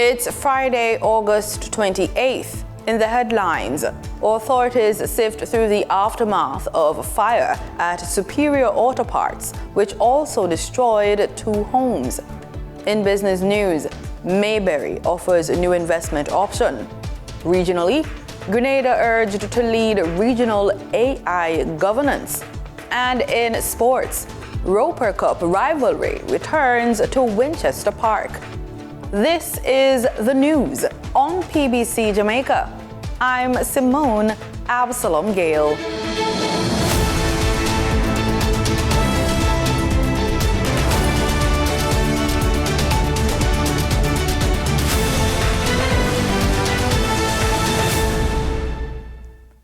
It's Friday, August 28th. In the headlines, authorities sift through the aftermath of a fire at Superior Auto Parts, which also destroyed 2 homes. In business news, Mayberry offers a new investment option. Regionally, Grenada urged to lead regional AI governance. And in sports, Roper Cup rivalry returns to Winchester Park. This is the news on PBC Jamaica. I'm Simone Absalom Gale.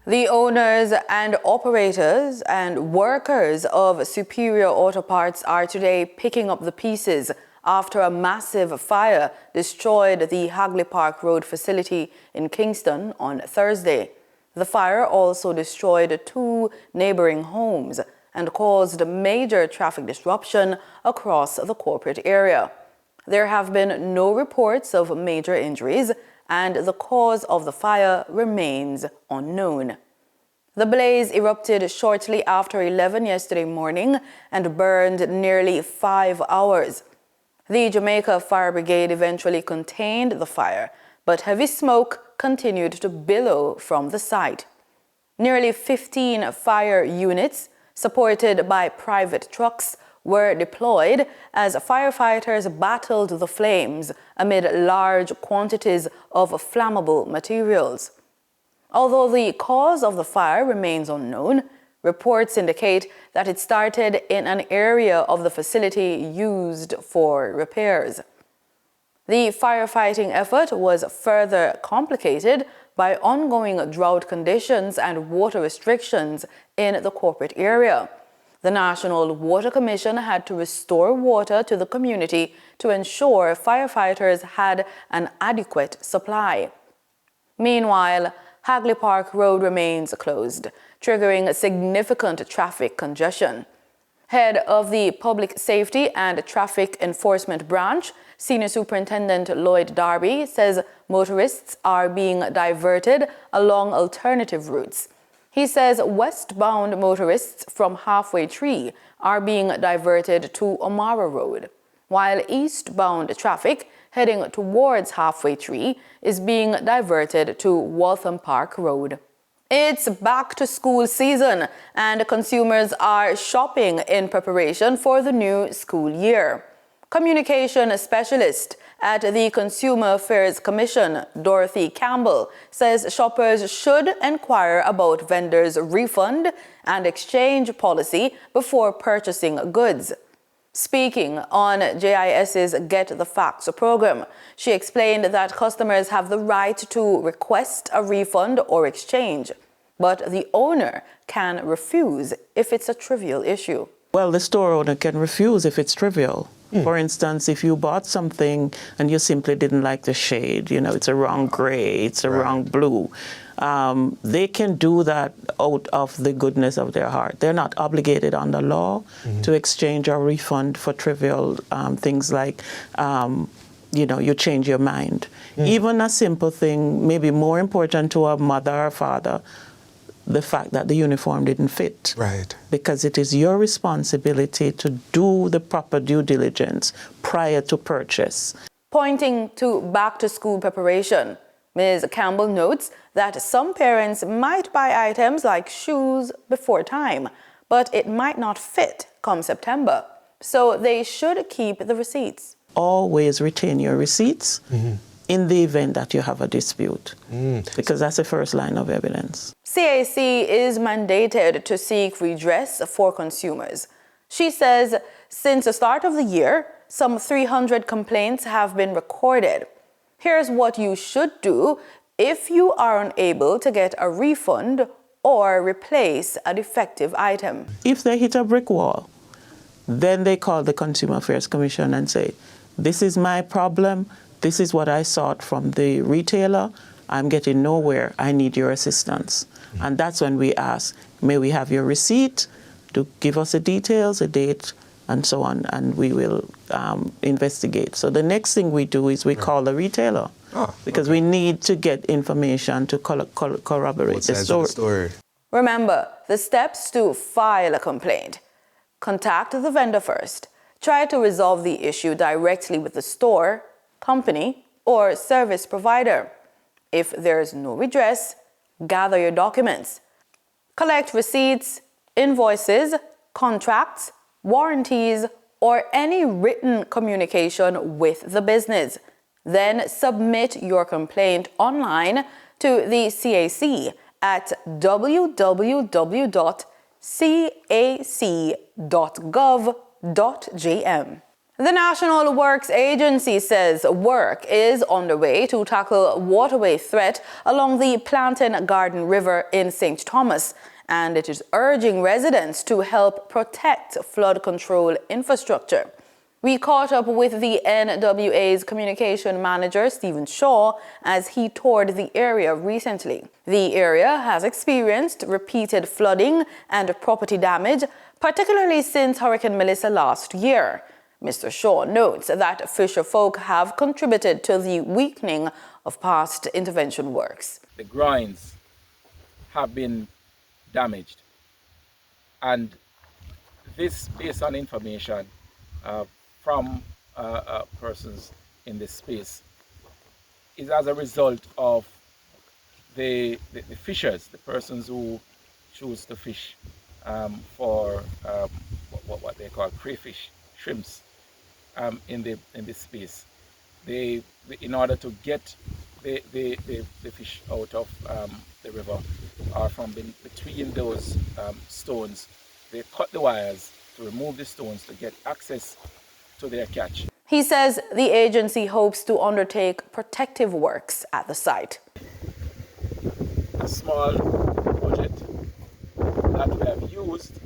The owners and operators and workers of Superior Auto Parts are today picking up the pieces after a massive fire destroyed the Hagley Park Road facility in Kingston on Thursday. The fire also destroyed 2 neighboring homes and caused major traffic disruption across the corporate area. There have been no reports of major injuries, and the cause of the fire remains unknown. The blaze erupted shortly after 11 yesterday morning and burned nearly 5 hours. The Jamaica Fire Brigade eventually contained the fire, but heavy smoke continued to billow from the site. Nearly 15 fire units, supported by private trucks, were deployed as firefighters battled the flames amid large quantities of flammable materials. Although the cause of the fire remains unknown, reports indicate that it started in an area of the facility used for repairs. The firefighting effort was further complicated by ongoing drought conditions and water restrictions in the corporate area. The National Water Commission had to restore water to the community to ensure firefighters had an adequate supply. Meanwhile, Hagley Park Road remains closed, triggering significant traffic congestion. Head of the Public Safety and Traffic Enforcement Branch, Senior Superintendent Lloyd Darby, says motorists are being diverted along alternative routes. He says westbound motorists from Halfway Tree are being diverted to O'Mara Road, while eastbound traffic heading towards Halfway Tree is being diverted to Waltham Park Road. It's back to school season, and consumers are shopping in preparation for the new school year. Communication specialist at the Consumer Affairs Commission, Dorothy Campbell, says shoppers should inquire about vendors' refund and exchange policy before purchasing goods. Speaking on JIS's Get the Facts program, she explained that customers have the right to request a refund or exchange, but the owner can refuse if it's a trivial issue. Well, the store owner can refuse if it's trivial. For instance, if you bought something and you simply didn't like the shade, it's a wrong gray, it's a wrong blue, they can do that out of the goodness of their heart. They're not obligated under law to exchange or refund for trivial things like, you change your mind. Even a simple thing, maybe more important to a mother or father, the fact that the uniform didn't fit. Right. Because it is your responsibility to do the proper due diligence prior to purchase. Pointing to back-to-school preparation, Ms. Campbell notes that some parents might buy items like shoes before time, but it might not fit come September, so they should keep the receipts. Always retain your receipts in the event that you have a dispute, because that's the first line of evidence. CAC is mandated to seek redress for consumers. She says since the start of the year, some 300 complaints have been recorded. Here's what you should do if you are unable to get a refund or replace a defective item. If they hit a brick wall, then they call the Consumer Affairs Commission and say, this is my problem, this is what I sought from the retailer, I'm getting nowhere, I need your assistance. And that's when we ask, may we have your receipt to give us the details, a date and so on, and we will investigate. So the next thing we do is we call the retailer, because we need to get information to corroborate the story. Remember, the steps to file a complaint. Contact the vendor first. Try to resolve the issue directly with the store, company, or service provider. If there is no redress, gather your documents. Collect receipts, invoices, contracts, warranties, or any written communication with the business. Then submit your complaint online to the CAC at www.cac.gov.jm. The National Works Agency says work is underway to tackle waterway threat along the Plantain Garden River in St. Thomas, and it is urging residents to help protect flood control infrastructure. We caught up with the NWA's communication manager, Stephen Shaw, as he toured the area recently. The area has experienced repeated flooding and property damage, particularly since Hurricane Melissa last year. Mr. Shaw notes that fisher folk have contributed to the weakening of past intervention works. The groins have been damaged, and this, based on information from persons in this space, is as a result of the fishers, the persons who choose to fish for what they call crayfish, shrimps, in this space. They in order to get the fish out of the river or from between those stones, they cut the wires to remove the stones to get access to their catch. He says the agency hopes to undertake protective works at the site. A small budget that we have used to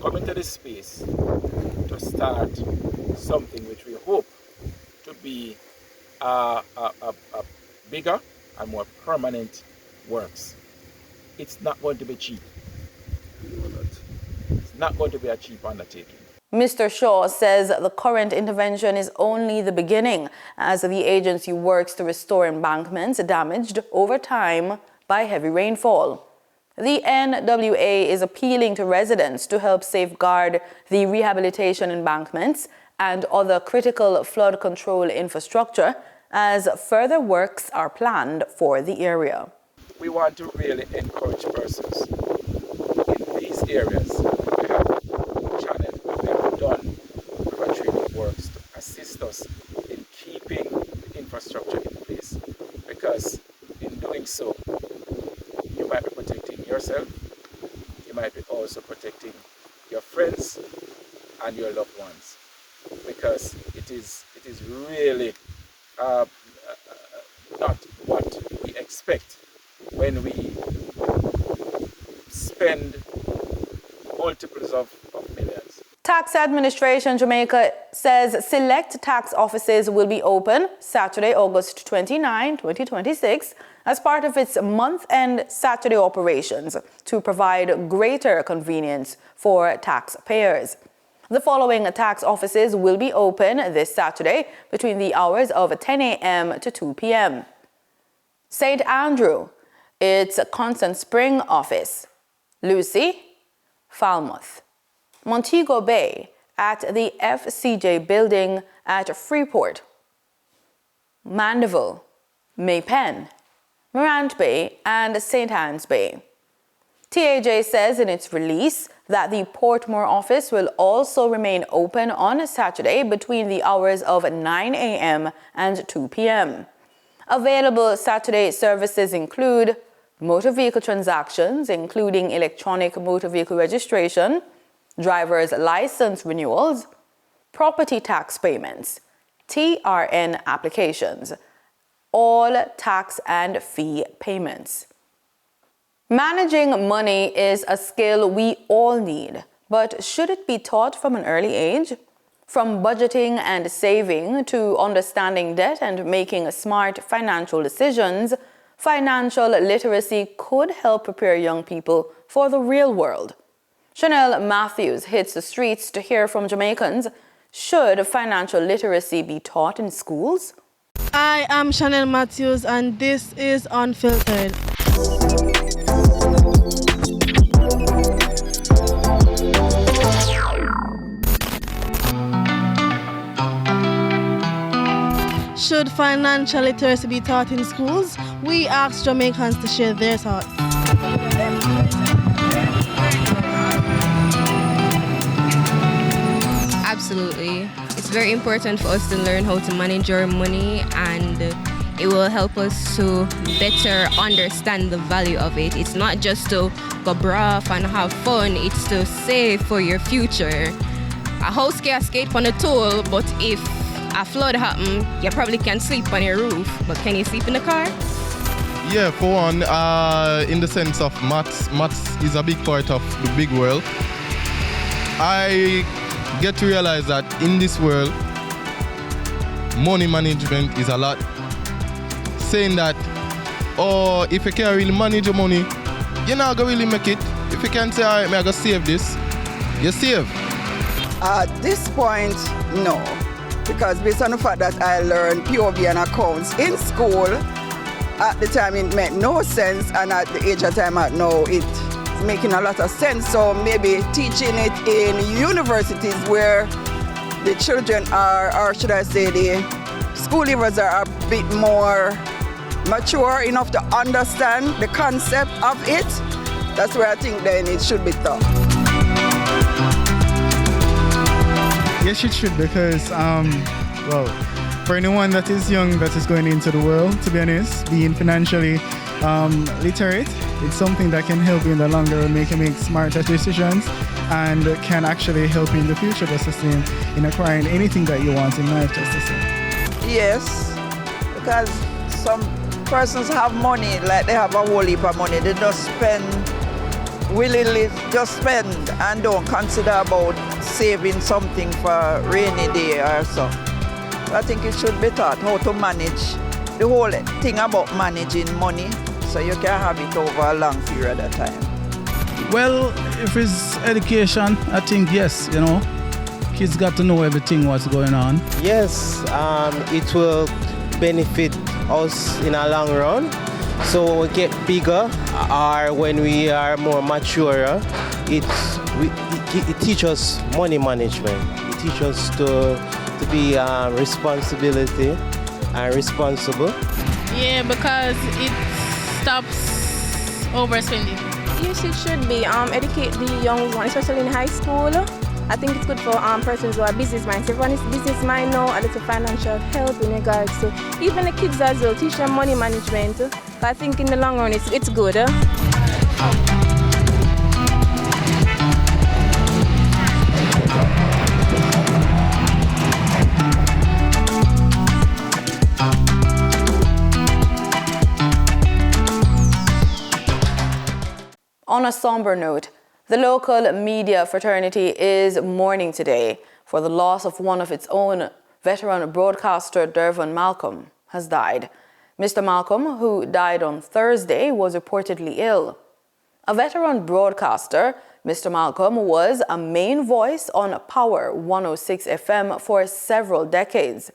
come into this space to start something which we hope to be a bigger and more permanent works. It's not going to be cheap. It's not going to be a cheap undertaking. Mr. Shaw says the current intervention is only the beginning as the agency works to restore embankments damaged over time by heavy rainfall. The NWA is appealing to residents to help safeguard the rehabilitation embankments and other critical flood control infrastructure as further works are planned for the area. We want to really encourage persons in these areas. We have channeled, we have done retrieval works to assist us in keeping the infrastructure in place, because in doing so, you might be protecting yourself, you might be also protecting your friends and your loved ones, because it is really not what we expect when we spend multiples of millions. Tax Administration Jamaica says select tax offices will be open Saturday, August 29, 2026, as part of its month-end Saturday operations to provide greater convenience for taxpayers. The following tax offices will be open this Saturday between the hours of 10 a.m. to 2 p.m. St. Andrew, its Constant Spring office. Lucy, Falmouth. Montego Bay at the FCJ building at Freeport. Mandeville, Maypen, Morant Bay, and St. Anne's Bay. TAJ says in its release that the Portmore office will also remain open on Saturday between the hours of 9 a.m. and 2 p.m. Available Saturday services include motor vehicle transactions, including electronic motor vehicle registration, driver's license renewals, property tax payments, TRN applications, all tax and fee payments. Managing money is a skill we all need, but should it be taught from an early age? From budgeting and saving to understanding debt and making smart financial decisions, financial literacy could help prepare young people for the real world. Chanel Matthews hits the streets to hear from Jamaicans. Should financial literacy be taught in schools? I am Chanel Matthews and this is Unfiltered. Should financial literacy be taught in schools? We asked Jamaicans to share their thoughts. Absolutely. It's very important for us to learn how to manage our money, and it will help us to better understand the value of it. It's not just to go broth and have fun, it's to save for your future. A house can skate on a tool, but if a flood happens, you probably can sleep on your roof, but can you sleep in the car? Yeah, for one, in the sense of maths is a big part of the big world. I get to realize that in this world, money management is a lot. Saying that, oh, if you can't really manage your money, you're not going to really make it. If you can say, all right, I'm going to save this, you save. At this point, no. Because based on the fact that I learned POV and accounts in school, at the time it made no sense, and at the age of time now it's making a lot of sense. So maybe teaching it in universities where the children are, or should I say the school leavers are a bit more mature enough to understand the concept of it. That's where I think then it should be taught. Yes, it should, because, well, for anyone that is young, that is going into the world, to be honest, being financially literate, it's something that can help you in the longer run, make smarter decisions, and can actually help you in the future, just the same, in acquiring anything that you want in life, just the same. Yes, because some persons have money, like they have a whole heap of money, they just spend willingly, just spend and don't consider about saving something for rainy day or so. I think it should be taught how to manage the whole thing about managing money so you can have it over a long period of time. Well, if it's education, I think yes, you know, kids got to know everything what's going on. Yes, it will benefit us in a long run. So when we get bigger or when we are more mature, it teaches us money management. It teaches us to be responsibility and responsible. Yeah, because it stops overspending. Yes, it should be. Educate the young ones, especially in high school. I think it's good for persons who are business minds. Everyone is business mind now, a little financial help in regards to even the kids as well. Teach them money management. I think in the long run it's good. On a somber note, the local media fraternity is mourning today for the loss of one of its own. Veteran broadcaster Dervon Malcolm has died. Mr. Malcolm, who died on Thursday, was reportedly ill. A veteran broadcaster, Mr. Malcolm was a main voice on Power 106 FM for several decades.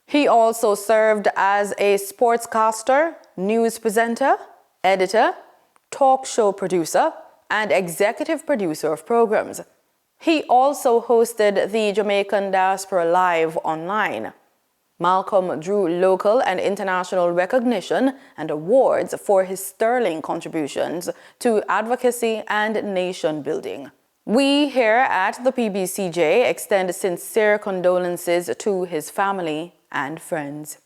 He also served as a sportscaster, news presenter, editor, talk show producer, and executive producer of programs. He also hosted the Jamaican Diaspora Live online. Malcolm drew local and international recognition and awards for his sterling contributions to advocacy and nation building. We here at the PBCJ extend sincere condolences to his family and friends.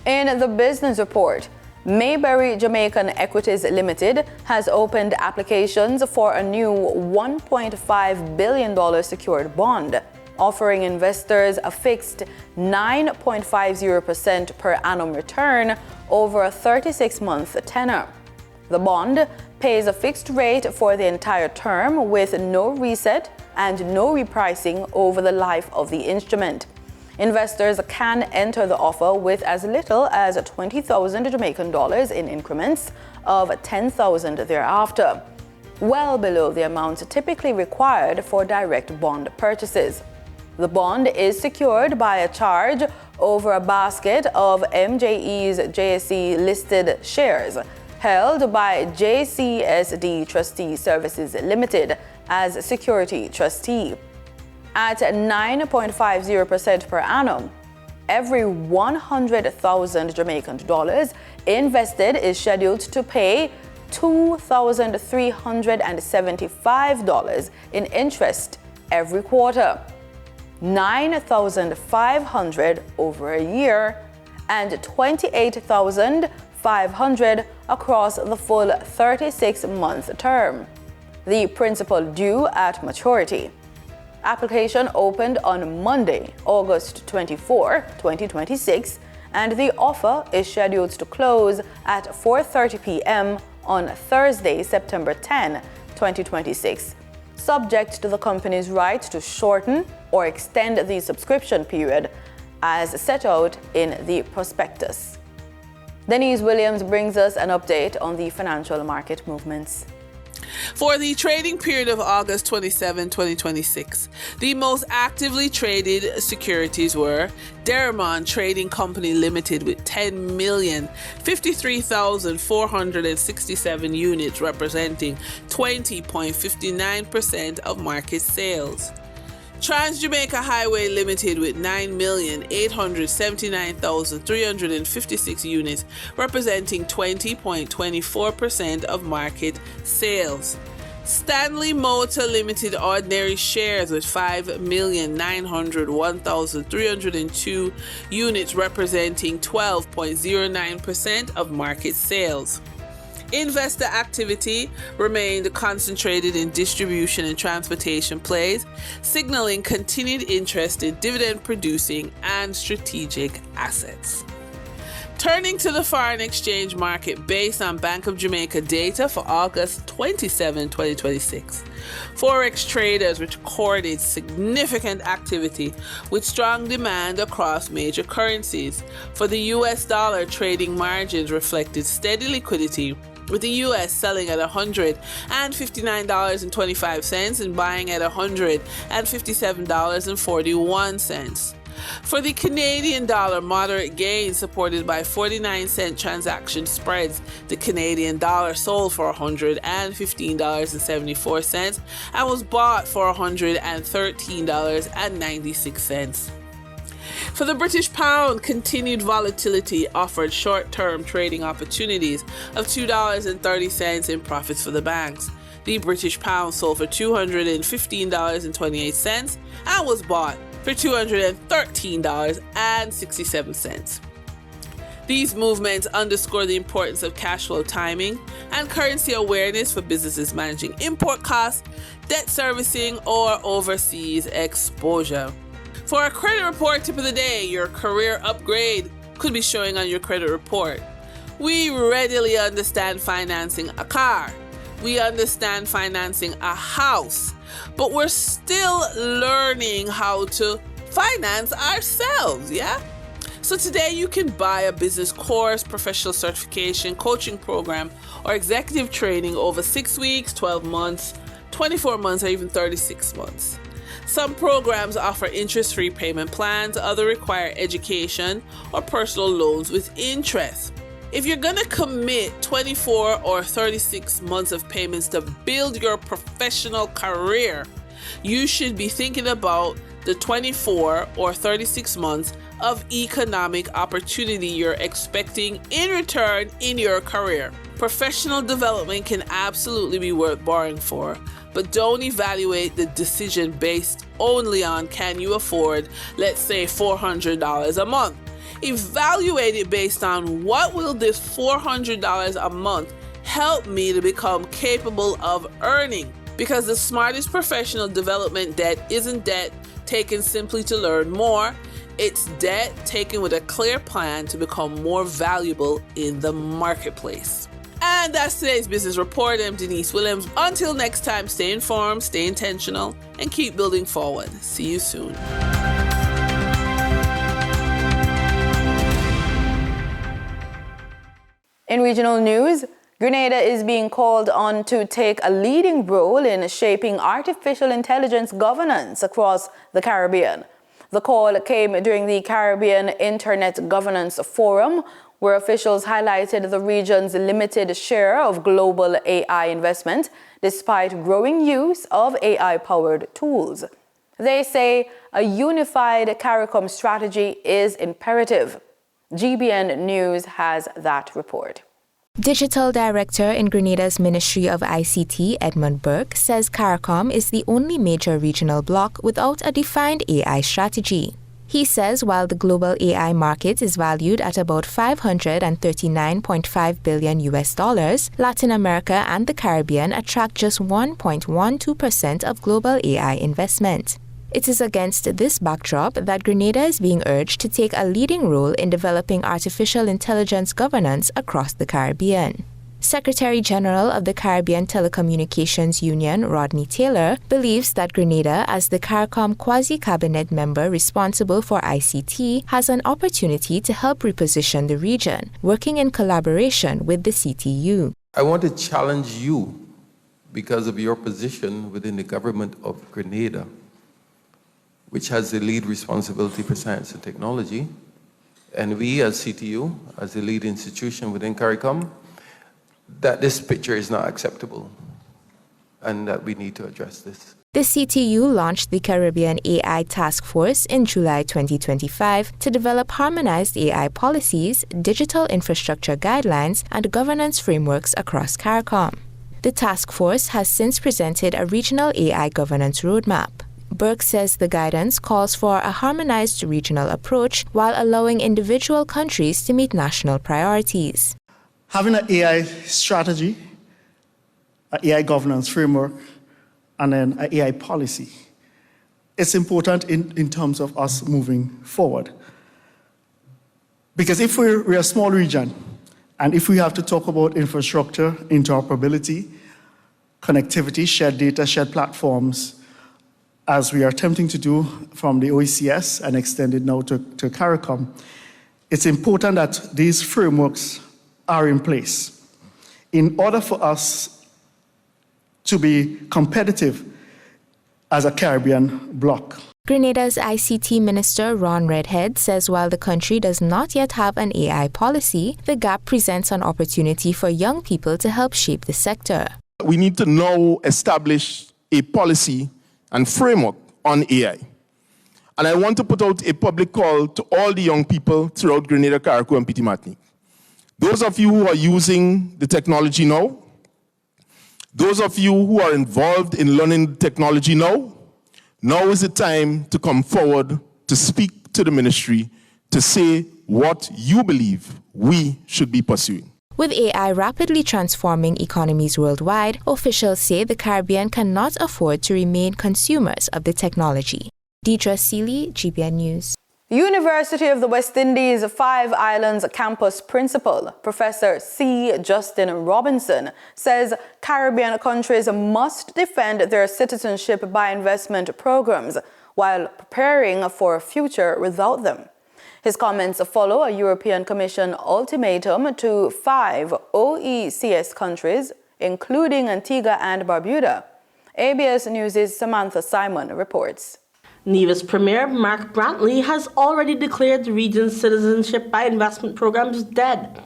In the business report, Mayberry Jamaican Equities Limited has opened applications for a new $1.5 billion secured bond, offering investors a fixed 9.50% per annum return over a 36-month tenor. The bond pays a fixed rate for the entire term with no reset and no repricing over the life of the instrument. Investors can enter the offer with as little as 20,000 Jamaican dollars in increments of 10,000 thereafter, well below the amount typically required for direct bond purchases. The bond is secured by a charge over a basket of MJE's JSE listed shares held by JCSD Trustee Services Limited as security trustee. At 9.50% per annum, every 100,000 Jamaican dollars invested is scheduled to pay $2,375 in interest every quarter, $9,500 over a year, and $28,500 across the full 36-month term. The principal due at maturity. Application opened on Monday, August 24, 2026, and the offer is scheduled to close at 4:30 p.m. on Thursday, September 10, 2026, subject to the company's right to shorten or extend the subscription period as set out in the prospectus. Denise Williams brings us an update on the financial market movements. For the trading period of August 27, 2026, the most actively traded securities were Derrimon Trading Company Limited with 10,053,467 units, representing 20.59% of market sales. Trans-Jamaica Highway Limited with 9,879,356 units, representing 20.24% of market sales. Stanley Motor Limited Ordinary Shares with 5,901,302 units, representing 12.09% of market sales. Investor activity remained concentrated in distribution and transportation plays, signaling continued interest in dividend-producing and strategic assets. Turning to the foreign exchange market based on Bank of Jamaica data for August 27, 2026, Forex traders recorded significant activity with strong demand across major currencies. For the US dollar, trading margins reflected steady liquidity, with the US selling at $159.25 and buying at $157.41. For the Canadian dollar, moderate gains supported by 49-cent transaction spreads. The Canadian dollar sold for $115.74 and was bought for $113.96. For the British pound, continued volatility offered short-term trading opportunities of $2.30 in profits for the banks. The British pound sold for $215.28 and was bought for $213.67. These movements underscore the importance of cash flow timing and currency awareness for businesses managing import costs, debt servicing, or overseas exposure. For our credit report tip of the day, your career upgrade could be showing on your credit report. We readily understand financing a car. We understand financing a house. But we're still learning how to finance ourselves, yeah? So today you can buy a business course, professional certification, coaching program, or executive training over 6 weeks, 12 months, 24 months, or even 36 months. Some programs offer interest-free payment plans, others require education or personal loans with interest. If you're going to commit 24 or 36 months of payments to build your professional career, you should be thinking about the 24 or 36 months of economic opportunity you're expecting in return in your career. Professional development can absolutely be worth borrowing for, but don't evaluate the decision based only on can you afford, let's say, $400 a month. Evaluate it based on what will this $400 a month help me to become capable of earning. Because the smartest professional development debt isn't debt taken simply to learn more. It's debt taken with a clear plan to become more valuable in the marketplace. And that's today's business report. I'm Denise Williams. Until next time, stay informed, stay intentional, and keep building forward. See you soon. In regional news, Grenada is being called on to take a leading role in shaping artificial intelligence governance across the Caribbean. The call came during the Caribbean Internet Governance Forum, where officials highlighted the region's limited share of global AI investment despite growing use of AI-powered tools. They say a unified CARICOM strategy is imperative. GBN News has that report. Digital Director in Grenada's Ministry of ICT, Edmund Burke, says CARICOM is the only major regional bloc without a defined AI strategy. He says while the global AI market is valued at about $539.5 billion, Latin America and the Caribbean attract just 1.12% of global AI investment. It is against this backdrop that Grenada is being urged to take a leading role in developing artificial intelligence governance across the Caribbean. Secretary General of the Caribbean Telecommunications Union, Rodney Taylor, believes that Grenada, as the CARICOM quasi-cabinet member responsible for ICT, has an opportunity to help reposition the region, working in collaboration with the CTU. I want to challenge you because of your position within the government of Grenada, which has the lead responsibility for science and technology. And we as CTU, as the lead institution within CARICOM, that this picture is not acceptable and that we need to address this. The CTU launched the Caribbean AI Task Force in July 2025 to develop harmonized AI policies, digital infrastructure guidelines, and governance frameworks across CARICOM. The task force has since presented a regional AI governance roadmap. Burke says the guidance calls for a harmonized regional approach while allowing individual countries to meet national priorities. Having an AI strategy, an AI governance framework, and then an AI policy, it's important in terms of us moving forward. Because if we're a small region, and if we have to talk about infrastructure, interoperability, connectivity, shared data, shared platforms, as we are attempting to do from the OECS and extended now to CARICOM, it's important that these frameworks are in place in order for us to be competitive as a Caribbean bloc. Grenada's ICT Minister Ron Redhead says while the country does not yet have an AI policy, the gap presents an opportunity for young people to help shape the sector. We need to now establish a policy and framework on AI. And I want to put out a public call to all the young people throughout Grenada, Carriacou, and Petit Martinique. Those of you who are using the technology now, those of you who are involved in learning technology now is the time to come forward to speak to the ministry to say what you believe we should be pursuing. With AI rapidly transforming economies worldwide, officials say the Caribbean cannot afford to remain consumers of the technology. Deidre Seeley, GBN News. University of the West Indies Five Islands campus principal, Professor C. Justin Robinson, says Caribbean countries must defend their citizenship by investment programs while preparing for a future without them. His comments follow a European Commission ultimatum to 5 OECS countries, including Antigua and Barbuda. ABS News' Samantha Simon reports. Nevis Premier Mark Brantley has already declared the region's citizenship by investment programs dead.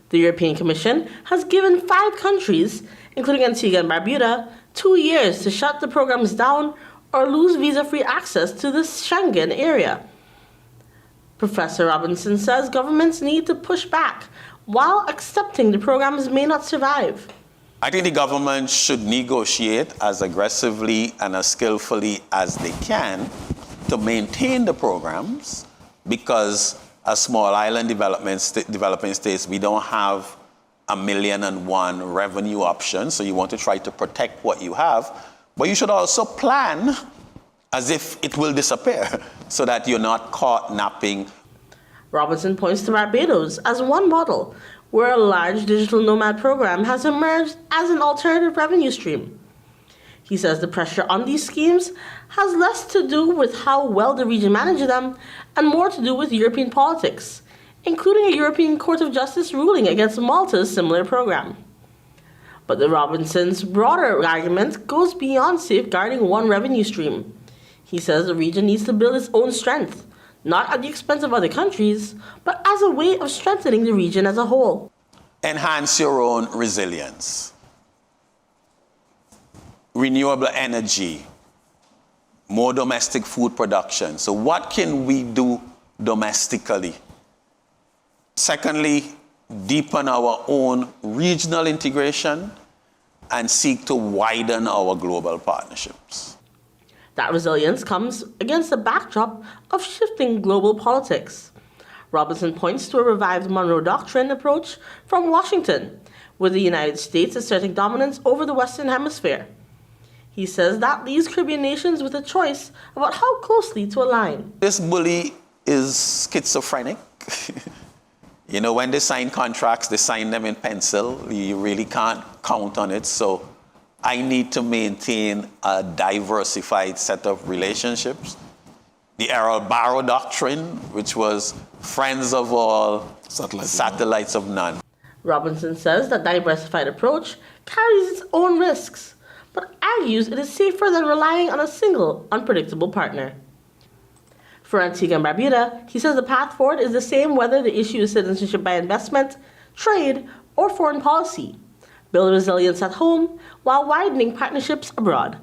The European Commission has given 5 countries, including Antigua and Barbuda, 2 years to shut the programs down or lose visa-free access to the Schengen area. Professor Robinson says governments need to push back while accepting the programs may not survive. I think the government should negotiate as aggressively and as skillfully as they can to maintain the programs, because as small island developing states, we don't have 1,000,001 revenue options, so you want to try to protect what you have, but you should also plan as if it will disappear so that you're not caught napping. Robinson points to Barbados as one model where a large digital nomad program has emerged as an alternative revenue stream. He says the pressure on these schemes has less to do with how well the region manages them and more to do with European politics. including a European Court of Justice ruling against Malta's similar program. But the Robinson's broader argument goes beyond safeguarding one revenue stream. He says the region needs to build its own strength, not at the expense of other countries, but as a way of strengthening the region as a whole. Enhance your own resilience. Renewable energy, more domestic food production. So what can we do domestically? Secondly, deepen our own regional integration and seek to widen our global partnerships. That resilience comes against the backdrop of shifting global politics. Robinson points to a revived Monroe Doctrine approach from Washington, with the United States asserting dominance over the Western Hemisphere. He says that leaves Caribbean nations with a choice about how closely to align. This bully is schizophrenic. You know, when they sign contracts, they sign them in pencil. You really can't count on it. So I need to maintain a diversified set of relationships. The Errol Barrow Doctrine, which was friends of all, satellites of none. Robinson says that diversified approach carries its own risks, but argues it is safer than relying on a single, unpredictable partner. For Antigua and Barbuda, he says the path forward is the same whether the issue is citizenship by investment, trade, or foreign policy. Build resilience at home while widening partnerships abroad.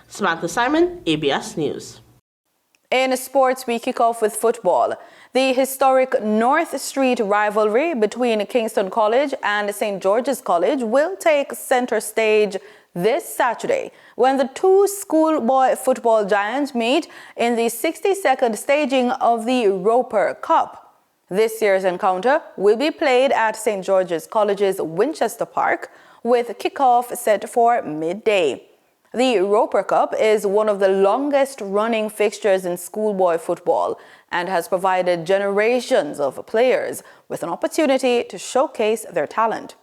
Samantha Simon, ABS News. In sports, we kick off with football. The historic North Street rivalry between Kingston College and St. George's College will take center stage this Saturday when the two schoolboy football giants meet in the 62nd staging of the Roper Cup. This year's encounter will be played at St. George's College's Winchester Park with kickoff set for midday. The Roper Cup is one of the longest-running fixtures in schoolboy football and has provided generations of players with an opportunity to showcase their talent.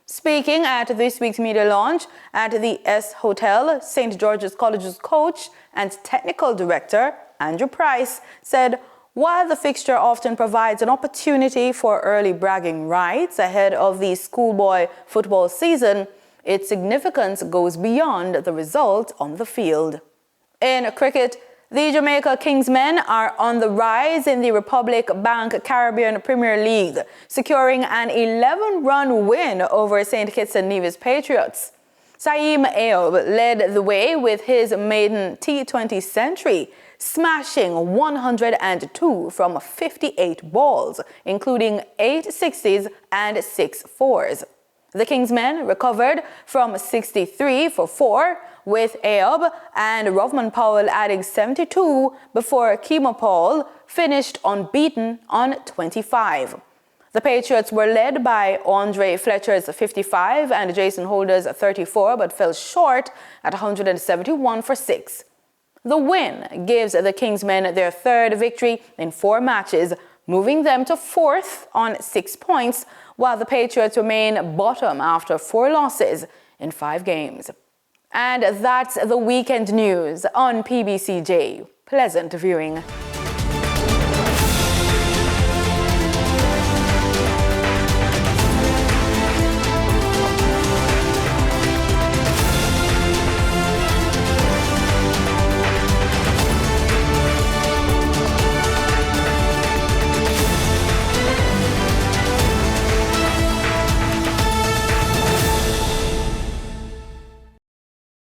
Speaking at this week's media launch at the S Hotel, St. George's College's coach and technical director, Andrew Price, said while the fixture often provides an opportunity for early bragging rights ahead of the schoolboy football season, its significance goes beyond the result on the field. In cricket, the Jamaica Kingsmen are on the rise in the Republic Bank Caribbean Premier League, securing an 11-run win over St. Kitts and Nevis Patriots. Saeem Ayoub led the way with his maiden T20 century, smashing 102 from 58 balls, including 8 60s and 6 4s. The Kingsmen recovered from 63 for 4, with Ayoub and Rovman Powell adding 72 before Kemo Paul finished unbeaten on 25. The Patriots were led by Andre Fletcher's 55 and Jason Holder's 34, but fell short at 171 for 6. The win gives the Kingsmen their third victory in 4 matches, moving them to 4th on 6 points, while the Patriots remain bottom after 4 losses in 5 games. And that's the weekend news on PBCJ. Pleasant viewing.